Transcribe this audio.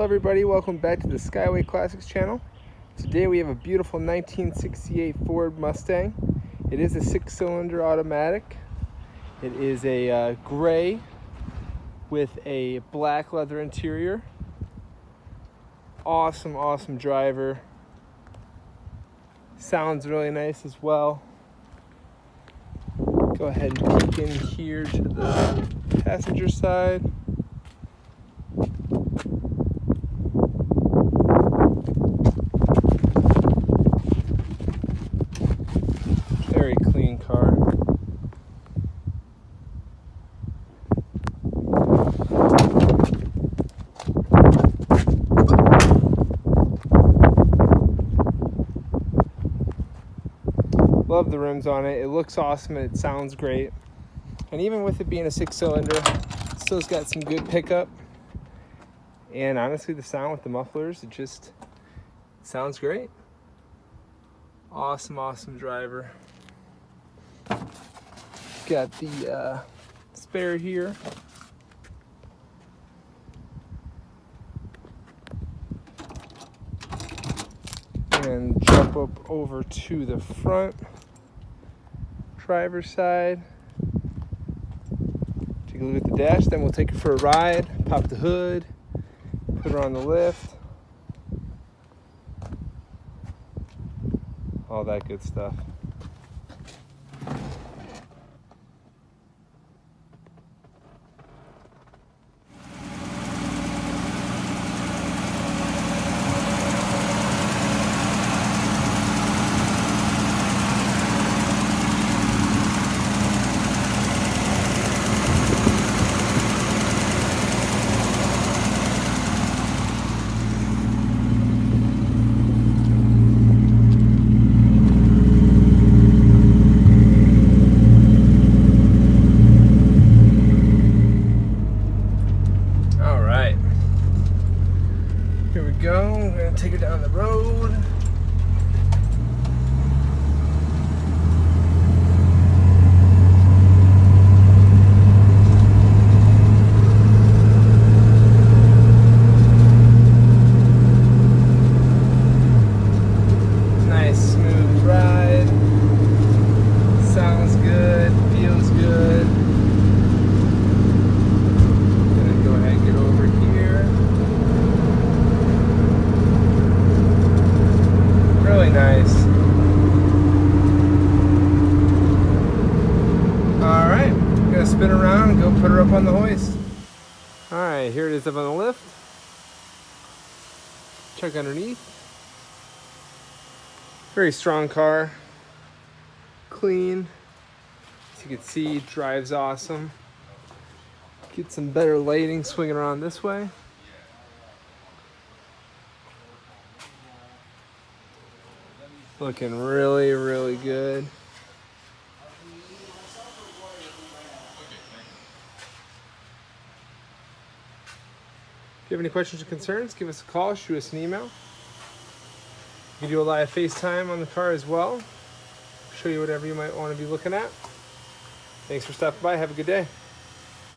Hello everybody, welcome back to the Skyway Classics channel. Today we have a beautiful 1968 Ford Mustang. It is a 6-cylinder automatic. It is a gray with a black leather interior. Awesome driver. Sounds really nice as well. Go ahead and peek in here to the passenger side. Very clean car. Love the rims on it. It looks awesome. It sounds great. And even with it being a 6-cylinder, it still's got some good pickup. And honestly, the sound with the mufflers, it just sounds great. Awesome driver. Got the spare here. And jump up over to the front driver's side. Take a look at the dash, then we'll take her for a ride, pop the hood, put her on the lift. All that good stuff. Here we go. I'm going to take her down the road. Nice smooth ride. Sounds good. Feels good. Gonna go ahead and get over here. Really nice. Alright, I'm gonna spin around and go put her up on the hoist. Alright, here it is up on the lift. Check underneath. Very strong car. Clean. As you can see, drives awesome. Get some better lighting swinging around this way. Looking really good. If you have any questions or concerns, give us a call, shoot us an email. You can do a live FaceTime on the car as well. Show you whatever you might want to be looking at. Thanks for stopping by. Have a good day.